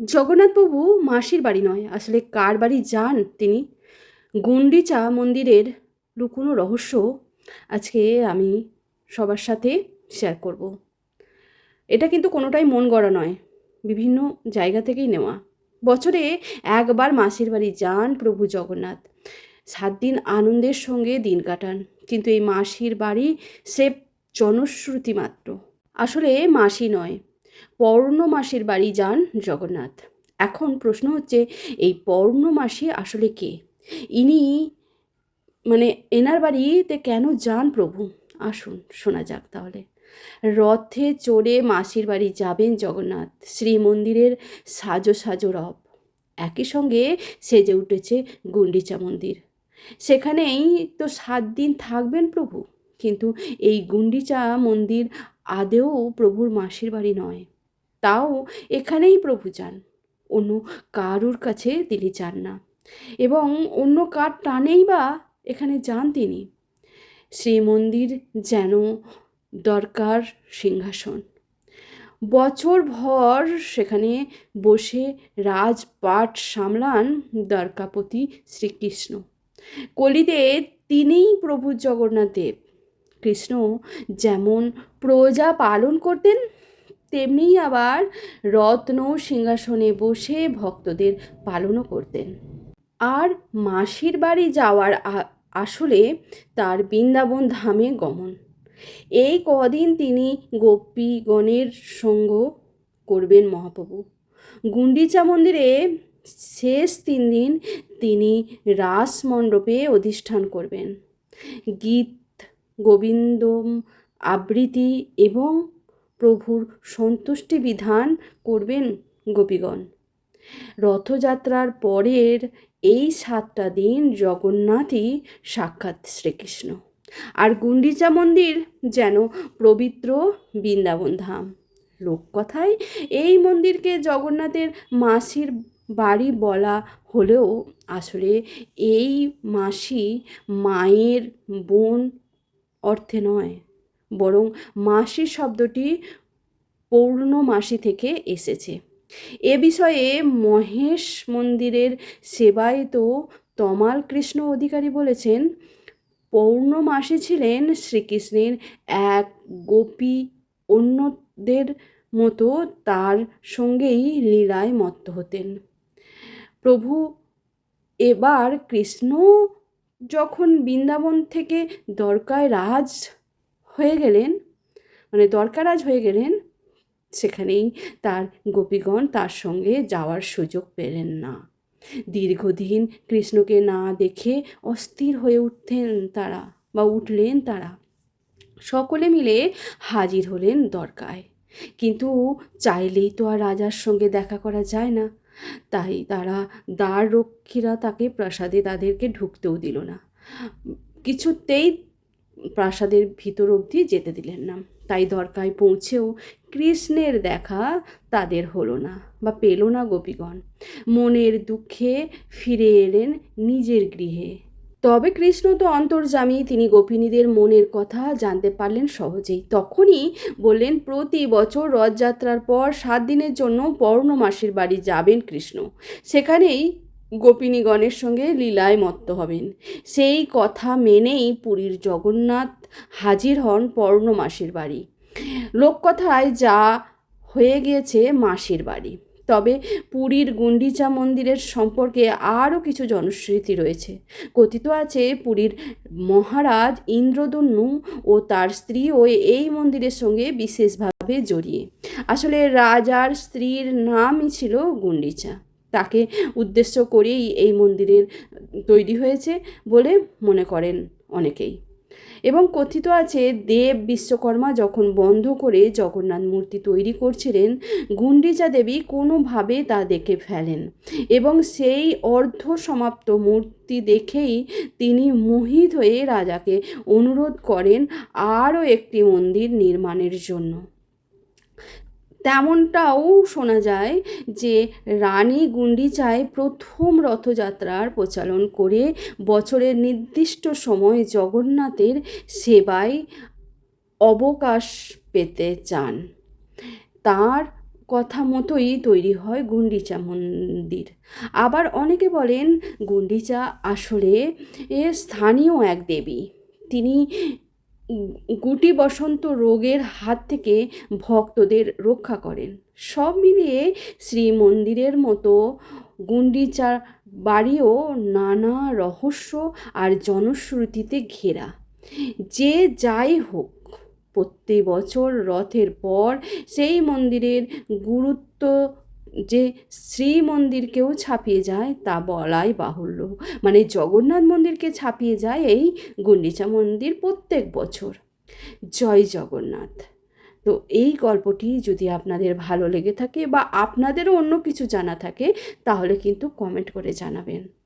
জগন্নাথ প্রভু মাসির বাড়ি নয়, আসলে কার বাড়ি যান তিনি? গুন্ডিচা মন্দিরের লুকোনো রহস্য আজকে আমি সবার সাথে শেয়ার করব। এটা কিন্তু কোনোটাই মন গড়া নয়, বিভিন্ন জায়গা থেকেই নেওয়া। বছরে একবার মাসির বাড়ি যান প্রভু জগন্নাথ, 7 দিন আনন্দের সঙ্গে দিন কাটান। কিন্তু এই মাসির বাড়ি স্রেফ জনশ্রুতি মাত্র। আসলে মাসি নয়, পৌর্ণমাসীর বাড়ি যান জগন্নাথ। এখন প্রশ্ন হচ্ছে, এই পৌর্ণমাসী আসলে কে? ইনি এনার বাড়িতে কেন যান প্রভু? আসুন শোনা যাক তাহলে। রথে চড়ে মাসির বাড়ি যাবেন জগন্নাথ। শ্রীমন্দিরের সাজো সাজো রব, একই সঙ্গে সেজে উঠেছে গুন্ডিচা মন্দির। সেখানেই তো 7 দিন থাকবেন প্রভু। কিন্তু এই গুন্ডিচা মন্দির আদেও প্রভুর মাসির বাড়ি নয়। তাও এখানেই প্রভু যান, অন্য কারুর কাছে তিনি যান না। এবং অন্য কার টানেই বা এখানে যান তিনি? শ্রীমন্দির যেন দরকার সিংহাসন। বছরভর সেখানে বসে রাজপাট সামলান দ্বারকাপতি শ্রীকৃষ্ণ। কলিতে তিনিই প্রভু জগন্নাথ দেব। কৃষ্ণ যেমন প্রজা পালন করতেন, তেমনিই আবার রত্ন সিংহাসনে বসে ভক্তদের পালনও করতেন। আর মাসির বাড়ি যাওয়ার আসলে তার বৃন্দাবন ধামে গমন। এই কদিন তিনি গোপীগণের সঙ্গ করবেন মহাপ্রভু। গুন্ডিচা মন্দিরে শেষ 3 দিন তিনি রাসমণ্ডপে অধিষ্ঠান করবেন। গীত গোবিন্দম আবৃত্তি এবং প্রভুর সন্তুষ্টি বিধান করবেন গোপীগণ। রথযাত্রার পরের এই 7টা দিন জগন্নাথই সাক্ষাৎ শ্রীকৃষ্ণ, আর গুন্ডিচা মন্দির যেন পবিত্র বৃন্দাবন ধাম। লোককথায় এই মন্দিরকে জগন্নাথের মাসির বাড়ি বলা হলেও আসলে এই মাসি মায়ের বোন অর্থে নয়, বরং মাসি শব্দটি পৌর্ণমাসী থেকে এসেছে। এ বিষয়ে মহেশ মন্দিরের সেবায়িত তমাল কৃষ্ণ অধিকারী বলেছেন, পৌর্ণমাসী ছিলেন শ্রীকৃষ্ণের এক গোপী, অন্যদের মতো তার সঙ্গেই লীলায় মত্ত হতেন। প্রভু এবার কৃষ্ণ যখন বৃন্দাবন থেকে দ্বারকারাজ হয়ে গেলেন, দ্বারকারাজ হয়ে গেলেন, সেখানেই তার গোপীগণ তার সঙ্গে যাওয়ার সুযোগ পেলেন না। দীর্ঘদিন কৃষ্ণকে না দেখে অস্থির হয়ে উঠলেন তারা। সকলে মিলে হাজির হলেন দ্বারকায়। কিন্তু চাইলেই তো আর রাজার সঙ্গে দেখা করা যায় না। তাই দ্বাররক্ষীরা তাকে প্রাসাদে তাদেরকে ঢুকতেও দিল না। কিছুতেই প্রাসাদের ভিতর অবধি যেতে দিলেন না। তাই দ্বারকায় পৌঁছেও কৃষ্ণের দেখা তাদের হলো না বা পেল না গোপীগণ। মনের দুঃখে ফিরে এলেন নিজের গৃহে। তবে কৃষ্ণ তো অন্তর্যামী, তিনি গোপিনীদের মনের কথা জানতে পারলেন সহজেই। তখনই বললেন, প্রতি বছর রথযাত্রার পর 7 দিনের জন্য পৌর্ণমাসীর বাড়ি যাবেন কৃষ্ণ। সেখানেই গোপিনীগণের সঙ্গে লীলায় মত্ত হবেন। সেই কথা মেনেই পুরীর জগন্নাথ হাজির হন পৌর্ণমাসীর বাড়ি। লোককথায় যা হয়ে গিয়েছে মাসির বাড়ি। তবে পুরীর গুন্ডিচা মন্দিরের সম্পর্কে আরও কিছু জনশ্রুতি রয়েছে। কথিত আছে, পুরীর মহারাজ ইন্দ্রদন্যু ও তার স্ত্রীও এই মন্দিরের সঙ্গে বিশেষভাবে জড়িয়ে। আসলে রাজার স্ত্রীর নামই ছিল গুন্ডিচা। তাকে উদ্দেশ্য করেই এই মন্দিরের তৈরি হয়েছে বলে মনে করেন অনেকেই। এবং কথিত আছে, দেব বিশ্বকর্মা যখন বন্ধ করে জগন্নাথ মূর্তি তৈরি করছিলেন, গুন্ডিচা দেবী কোনোভাবে তা দেখে ফেলেন এবং সেই অর্ধ সমাপ্ত মূর্তি দেখেই তিনি মোহিত হয়ে রাজাকে অনুরোধ করেন আরও একটি মন্দির নির্মাণের জন্য। তেমনটাও শোনা যায় যে রানী গুন্ডিচায় প্রথম রথযাত্রার প্রচলন করে বছরের নির্দিষ্ট সময় জগন্নাথের সেবায় অবকাশ পেতে চান। তার কথা মতোই তৈরি হয় গুন্ডিচা মন্দির। আবার অনেকে বলেন গুন্ডিচা আসলে স্থানীয় এক দেবী। তিনি গুটি বসন্ত রোগের হাত থেকে ভক্তদের রক্ষা করেন। সব মিলিয়ে শ্রীমন্দিরের মতো গুন্ডিচা বাড়িও নানা রহস্য আর জনশ্রুতিতে ঘেরা। যে যাই হোক, প্রতি বছর রথের পর সেই মন্দিরের গুরুত্ব যে শ্রীমন্দিরকেও ছাপিয়ে যায় তা বলাই বাহুল্য। মানে জগন্নাথ মন্দিরকে ছাপিয়ে যায় এই গুন্ডিচা মন্দির প্রত্যেক বছর। জয় জগন্নাথ। তো এই গল্পটি যদি আপনাদের ভালো লেগে থাকে বা আপনাদেরও অন্য কিছু জানা থাকে, তাহলে কিন্তু কমেন্ট করে জানাবেন।